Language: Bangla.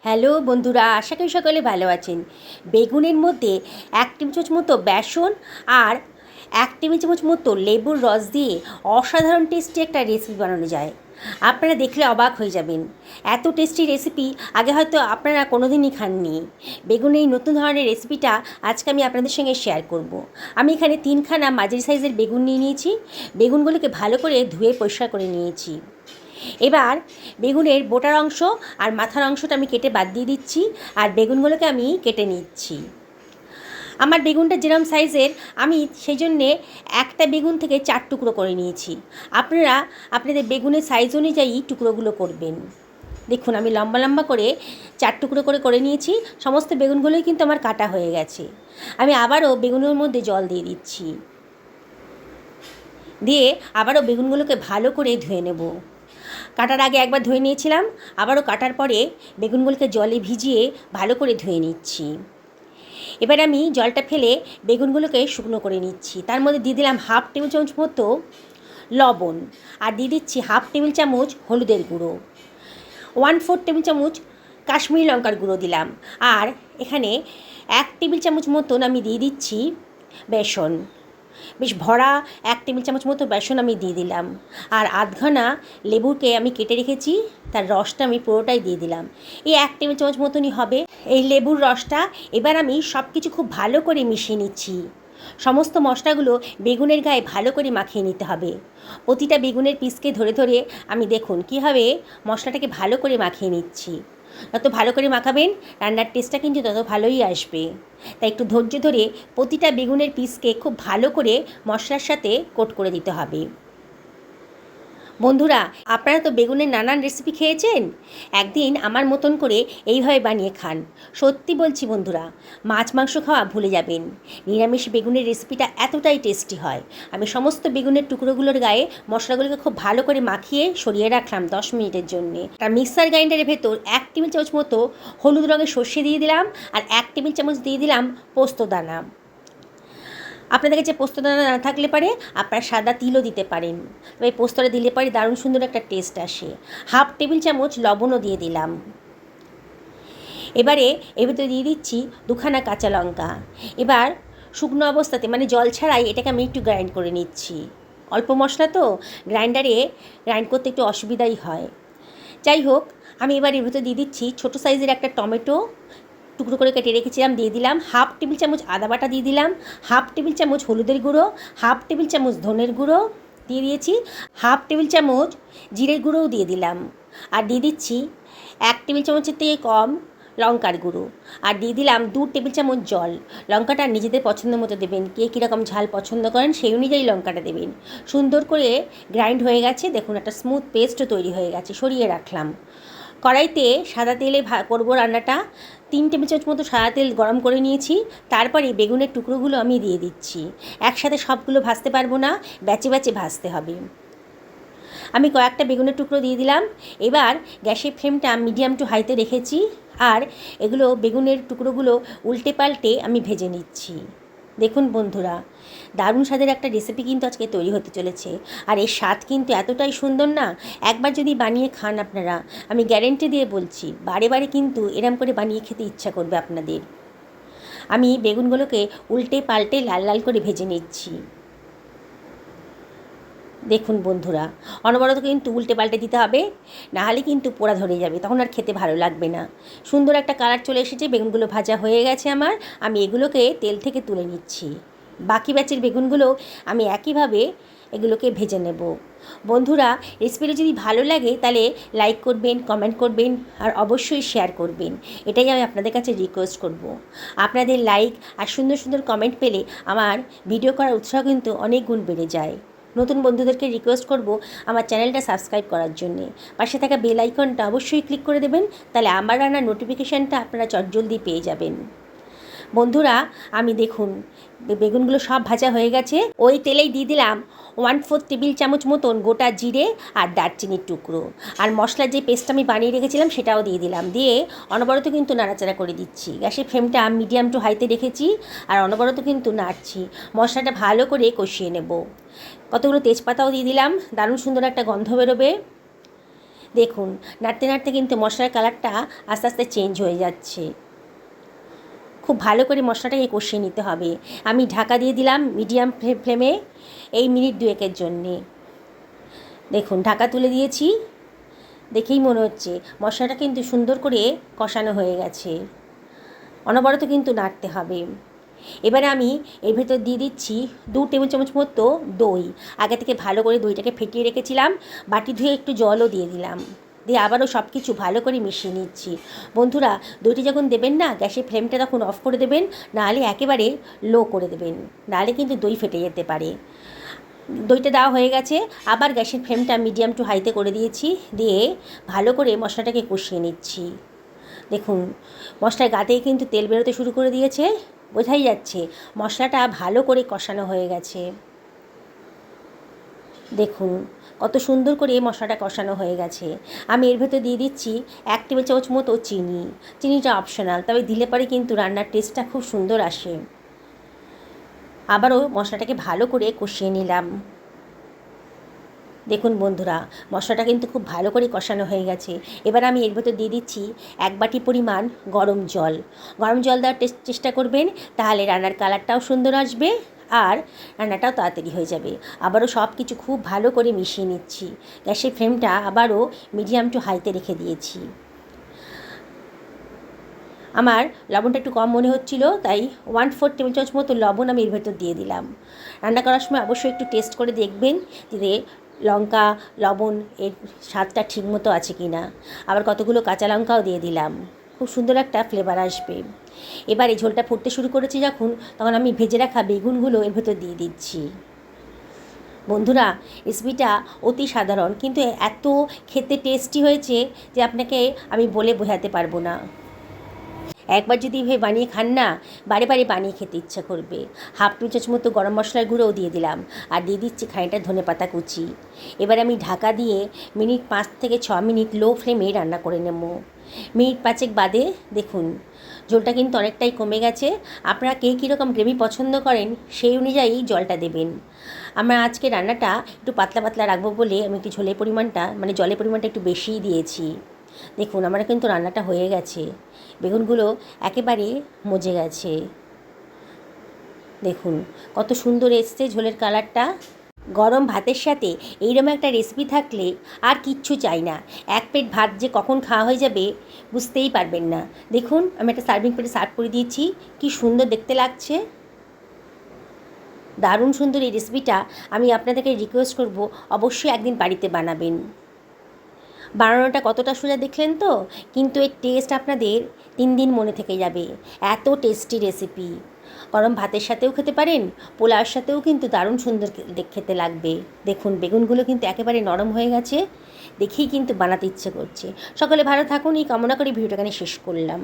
হ্যালো বন্ধুরা, আশা করি সকলে ভালো আছেন। বেগুনের মধ্যে 1 টেবিল চামচ মতো বেসন আর 1 টেবিল চামচ মতো লেবুর রস দিয়ে অসাধারণ টেস্টি একটা রেসিপি বানানো যায়। আপনারা দেখলে অবাক হয়ে যাবেন। এত টেস্টি রেসিপি আগে হয়তো আপনারা কোনোদিনই খাননি। বেগুনের এই নতুন ধরনের রেসিপিটা আজকে আমি আপনাদের সঙ্গে শেয়ার করব। আমি এখানে 3খানা মাঝারি সাইজের বেগুন নিয়ে নিয়েছি। বেগুনগুলোকে ভালো করে ধুয়ে পরিষ্কার করে নিয়েছি। এবার বেগুনের বোটার অংশ আর মাথার অংশটা আমি কেটে বাদ দিয়ে দিচ্ছি, আর বেগুনগুলোকে আমি কেটে নিচ্ছি। আমার বেগুনটা যেরকম সাইজের, আমি সেই জন্যে একটা বেগুন থেকে 4 টুকরো করে নিয়েছি। আপনারা আপনাদের বেগুনের সাইজ অনুযায়ী টুকরোগুলো করবেন। দেখুন, আমি লম্বা লম্বা করে 4 টুকরো করে নিয়েছি। সমস্ত বেগুনগুলোই কিন্তু আমার কাটা হয়ে গেছে। আমি আবারও বেগুনের মধ্যে জল দিয়ে দিচ্ছি, দিয়ে আবারও বেগুনগুলোকে ভালো করে ধুয়ে নেব। কাটার আগে একবার ধুয়ে নিয়েছিলাম, আবারও কাটার পরে বেগুনগুলোকে জলে ভিজিয়ে ভালো করে ধুয়ে নিচ্ছি। এবার আমি জলটা ফেলে বেগুনগুলোকে শুকনো করে নিচ্ছি। তার মধ্যে দিয়ে দিলাম 1/2 টেবিল চামচ মতো লবণ, আর দিয়ে দিচ্ছি 1/2 টেবিল চামচ হলুদের গুঁড়ো, 1/4 টেবিল চামচ কাশ্মীরি লঙ্কার গুঁড়ো দিলাম, আর এখানে 1 টেবিল চামচ মতন আমি দিয়ে দিচ্ছি বেসন। বেশ ভরা 1 টেবিল চামচ মতো বেসন আমি দিয়ে দিলাম, আর আধখানা লেবুকে আমি কেটে রেখেছি, তার রসটা আমি পুরোটাই দিয়ে দিলাম। এই 1 টেবিল চামচ মতনই হবে এই লেবুর রসটা। এবার আমি সব কিছু খুব ভালো করে মিশিয়ে নিচ্ছি। সমস্ত মশলাগুলো বেগুনের গায়ে ভালো করে মাখিয়ে নিতে হবে। প্রতিটা বেগুনের পিসকে ধরে ধরে আমি দেখুন কীভাবে মশলাটাকে ভালো করে মাখিয়ে নিচ্ছি। যত ভালো করে মাখাবেন রান্নার টেস্টটা কিন্তু তত ভালোই আসবে। তাই একটু ধৈর্য ধরে প্রতিটা বেগুনের পিসকে খুব ভালো করে মশলার সাথে কোট করে দিতে হবে। বন্ধুরা, আপনারা তো বেগুনের নানান রেসিপি খেয়েছেন, একদিন আমার মতন করে এইভাবে বানিয়ে খান। সত্যি বলছি বন্ধুরা, মাছ মাংস খাওয়া ভুলে যাবেন। নিরামিষ বেগুনের রেসিপিটা এতটাই টেস্টি হয়। আমি সমস্ত বেগুনের টুকরোগুলোর গায়ে মশলাগুলোকে খুব ভালো করে মাখিয়ে সরিয়ে রাখলাম 10 মিনিটের জন্যে। আর মিক্সার গ্রাইন্ডারের ভেতর 1 টেবিল চামচ মতো হলুদ রঙের সর্ষে দিয়ে দিলাম, আর 1 টেবিল চামচ দিয়ে দিলাম পোস্ত দানা। আপনাদের কাছে পোস্তদানা না থাকলে পারে আপনারা সাদা তিলও দিতে পারেন, তবে পোস্তটা দিলে পরে দারুণ সুন্দর একটা টেস্ট আসে। 1/2 টেবিল চামচ লবণও দিয়ে দিলাম। এবারে এর ভিতরে দিয়ে দিচ্ছি 2খানা কাঁচা লঙ্কা। এবার শুকনো অবস্থাতে মানে জল ছাড়াই এটাকে আমি একটু গ্রাইন্ড করে নিচ্ছি। অল্প মশলা তো গ্রাইন্ডারে গ্রাইন্ড করতে একটু অসুবিধাই হয়। যাই হোক, আমি এবার এর ভিতরে দিয়ে দিচ্ছি ছোটো সাইজের একটা টমেটো টুকরো করে কেটে রেখেছিলাম, দিয়ে দিলাম 1/2 টেবিল চামচ আদা বাটা, দিয়ে দিলাম 1/2 টেবিল চামচ হলুদের গুঁড়ো, 1/2 টেবিল চামচ ধনের গুঁড়ো দিয়ে দিয়েছি, 1/2 টেবিল চামচ জিরের গুঁড়োও দিয়ে দিলাম, আর দিয়ে দিচ্ছি 1 টেবিল চামচের থেকে কম লঙ্কার গুঁড়ো, আর দিয়ে দিলাম 2 টেবিল চামচ জল। লঙ্কাটা নিজেদের পছন্দ মতো দেবেন, কে কীরকম ঝাল পছন্দ করেন সেই অনুযায়ী লঙ্কাটা দেবেন। সুন্দর করে গ্রাইন্ড হয়ে গেছে, দেখুন একটা স্মুথ পেস্টও তৈরি হয়ে গেছে। সরিয়ে রাখলাম। কড়াইতে সাদা তেলে করবো রান্নাটা। 3 টেবিল চামচ মতো সাদা তেল গরম করে নিয়েছি। তারপরে বেগুনের টুকরোগুলো আমি দিয়ে দিচ্ছি। একসাথে সবগুলো ভাজতে পারবো না, ব্যাচে ব্যাচে ভাজতে হবে। আমি কয়েকটা বেগুনের টুকরো দিয়ে দিলাম। এবার গ্যাসের ফ্লেমটা মিডিয়াম টু হাইতে রেখেছি, আর এগুলো বেগুনের টুকরোগুলো উল্টে পাল্টে আমি ভেজে নিচ্ছি। দেখুন বন্ধুরা, দারুণ স্বাদের একটা রেসিপি কিন্তু আজকে তৈরি হতে চলেছে, আর এর স্বাদ কিন্তু এতটাই সুন্দর না, একবার যদি বানিয়ে খান আপনারা, আমি গ্যারেন্টি দিয়ে বলছি বারে বারে কিন্তু এরম করে বানিয়ে খেতে ইচ্ছা করবে আপনাদের। আমি বেগুনগুলোকে উল্টে পাল্টে লাল লাল করে ভেজে নিচ্ছি। দেখুন বন্ধুরা, অনবরত কিন্তু উল্টে পাল্টে দিতে হবে, নাহলে কিন্তু পোড়া ধরে যাবে, তখন আর খেতে ভালো লাগবে না। সুন্দর একটা কালার চলে এসেছে, বেগুনগুলো ভাজা হয়ে গেছে আমার। আমি এগুলোকে তেল থেকে তুলে নিচ্ছি। বাকি ব্যাচের বেগুনগুলো আমি একইভাবে এগুলোকে ভেজে নেব। বন্ধুরা, রেসিপিটা যদি ভালো লাগে তাহলে লাইক করবেন, কমেন্ট করবেন, আর অবশ্যই শেয়ার করবেন। এটাই আমি আপনাদের কাছে রিকোয়েস্ট করব। আপনাদের লাইক আর সুন্দর সুন্দর কমেন্ট পেলে আমার ভিডিও করার উৎসাহ কিন্তু অনেক গুণ বেড়ে যায়। নতুন বন্ধুদেরকে রিকোয়েস্ট করব আমার চ্যানেলটা সাবস্ক্রাইব করার জন্যে। পাশে থাকা বেল আইকনটা অবশ্যই ক্লিক করে দেবেন, তাহলে আমার রান্নার নোটিফিকেশানটা আপনারা চটজলদি পেয়ে যাবেন। বন্ধুরা, আমি দেখুন বেগুনগুলো সব ভাজা হয়ে গেছে। ওই তেলেই দিয়ে দিলাম 1/4 টেবিল চামচ মতন গোটা জিরে আর দারচিনির টুকরো, আর মশলার যে পেস্টটা আমি বানিয়ে রেখেছিলাম সেটাও দিয়ে দিলাম। দিয়ে অনবরত কিন্তু নাড়াচাড়া করে দিচ্ছি। গ্যাসের ফ্লেমটা মিডিয়াম টু হাইতে রেখেছি, আর অনবরত কিন্তু নাড়ছি। মশলাটা ভালো করে কষিয়ে নেব। কতগুলো তেজপাতাও দিয়ে দিলাম, দারুণ সুন্দর একটা গন্ধ বেরোবে। দেখুন নাড়তে নাড়তে কিন্তু মশলার কালারটা আস্তে আস্তে চেঞ্জ হয়ে যাচ্ছে। খুব ভালো করে মশলাটাকে কষিয়ে নিতে হবে। আমি ঢাকা দিয়ে দিলাম মিডিয়াম ফ্লেমে এই মিনিট 2-এর জন্যে। দেখুন ঢাকা তুলে দিয়েছি, দেখেই মনে হচ্ছে মশলাটা কিন্তু সুন্দর করে কষানো হয়ে গেছে। অনবরত কিন্তু নাড়তে হবে। এবারে আমি এর ভেতর দিয়ে দিচ্ছি 2 টেবিল চামচ মতো দই। আগে থেকে ভালো করে দইটাকে ফেটিয়ে রেখেছিলাম, বাটি ধুয়ে একটু জলও দিয়ে দিলাম, দিয়ে আবারও সব কিছু ভালো করে মিশিয়ে নিচ্ছি। বন্ধুরা, দইটি যখন দেবেন না, গ্যাসের ফ্লেমটা তখন অফ করে দেবেন, নাহলে একেবারে লো করে দেবেন, নাহলে কিন্তু দই ফেটে যেতে পারে। দইটা দেওয়া হয়ে গেছে, আবার গ্যাসের ফ্লেমটা মিডিয়াম টু হাইতে করে দিয়েছি, দিয়ে ভালো করে মশলাটাকে কষিয়ে নিচ্ছি। দেখুন মশলার গা থেকে কিন্তু তেল বেরোতে শুরু করে দিয়েছে, বোঝাই যাচ্ছে মশলাটা ভালো করে কষানো হয়ে গেছে। দেখুন কত সুন্দর করে মশলাটা কষানো হয়ে গেছে। আমি এর ভেতর দিয়ে দিচ্ছি 1 টেবিল চামচ মতো চিনি। চিনিটা অপশনাল, তবে দিলে পরে কিন্তু রান্নার টেস্টটা খুব সুন্দর আসে। আবারও মশলাটাকে ভালো করে কষিয়ে নিলাম। দেখুন বন্ধুরা, মশলাটা কিন্তু খুব ভালো করে কষানো হয়ে গেছে। এবার আমি এর ভেতর দিয়ে দিচ্ছি 1 বাটি পরিমাণ গরম জল। গরম জল দেওয়ার চেষ্টা করবেন, তাহলে রান্নার কালারটাও সুন্দর আসবে আর রান্নাটাও তাড়াতাড়ি হয়ে যাবে। আবারও সব কিছু খুব ভালো করে মিশিয়ে নিচ্ছি। গ্যাসের ফ্লেমটা আবারও মিডিয়াম টু হাইতে রেখে দিয়েছি। আমার লবণটা একটু কম মনে হচ্ছিল, তাই 1/4 টেবিল চামচ মতো লবণ আমি এর ভেতর দিয়ে দিলাম। রান্না করার সময় অবশ্যই একটু টেস্ট করে দেখবেন যে লঙ্কা লবণ এর স্বাদটা ঠিক মতো আছে কি না। আবার কতগুলো কাঁচা লঙ্কাও দিয়ে দিলাম, খুব সুন্দর একটা ফ্লেভার আসবে। এবার এই ঝোলটা ফুটতে শুরু করেছে যখন, তখন আমি ভেজে রাখা বেগুনগুলো এর ভেতর দিয়ে দিচ্ছি। বন্ধুরা, রেসিপিটা অতি সাধারণ, কিন্তু এত খেতে টেস্টি হয়েছে যে আপনাকে আমি বলে বোঝাতে পারবো না। একবার যদি এভাবে বানিয়ে খান না, বারে বারে বানিয়ে খেতে ইচ্ছা করবে। 1/2 টেবিল চামচ মতো গরম মশলার গুঁড়োও দিয়ে দিলাম, আর দিয়ে দিচ্ছি খানিকটা ধনেপাতা কুচি। এবার আমি ঢাকা দিয়ে মিনিট 5 থেকে 6 মিনিট লো ফ্লেমে রান্না করে নেব। মিনিট 5 বাদে দেখুন ঝোলটা কিন্তু অনেকটাই কমে গেছে। আপনারা কে কীরকম গ্রেভি পছন্দ করেন সেই অনুযায়ী জলটা দেবেন। আমরা আজকে রান্নাটা একটু পাতলা পাতলা রাখবো বলে আমি একটু ঝোলের পরিমাণটা জলের পরিমাণটা একটু বেশিই দিয়েছি। দেখুন আমার কিন্তু রান্নাটা হয়ে গেছে, বেগুনগুলো একেবারে মজে গেছে। দেখুন কত সুন্দর এসছে ঝোলের কালারটা। গরম ভাতের সাথে এইরকম একটা রেসিপি থাকলে আর কিচ্ছু চাই না। 1 প্লেট ভাত যে কখন খাওয়া হয়ে যাবে বুঝতেই পারবেন না। দেখুন আমি একটা সার্ভিং প্লেটে সার্ভ করে দিয়েছি, কি সুন্দর দেখতে লাগছে। দারুণ সুন্দর এই রেসিপিটা। আমি আপনাদেরকে রিকোয়েস্ট করব অবশ্যই একদিন বাড়িতে বানাবেন। বানানোটা কতটা সোজা দেখলেন তো, কিন্তু এর টেস্ট আপনাদের 3 দিন মনে থেকে যাবে। এত টেস্টি রেসিপি। গরম ভাতের সাথেও খেতে পারেন, পোলাওর সাথেও কিন্তু দারুণ সুন্দর খেতে লাগবে। দেখুন বেগুনগুলো কিন্তু একেবারে নরম হয়ে গেছে, দেখেই কিন্তু বানাতে ইচ্ছে করছে। সকলে ভালো থাকুন, এই কামনা করে ভিডিওটা এখানে শেষ করলাম।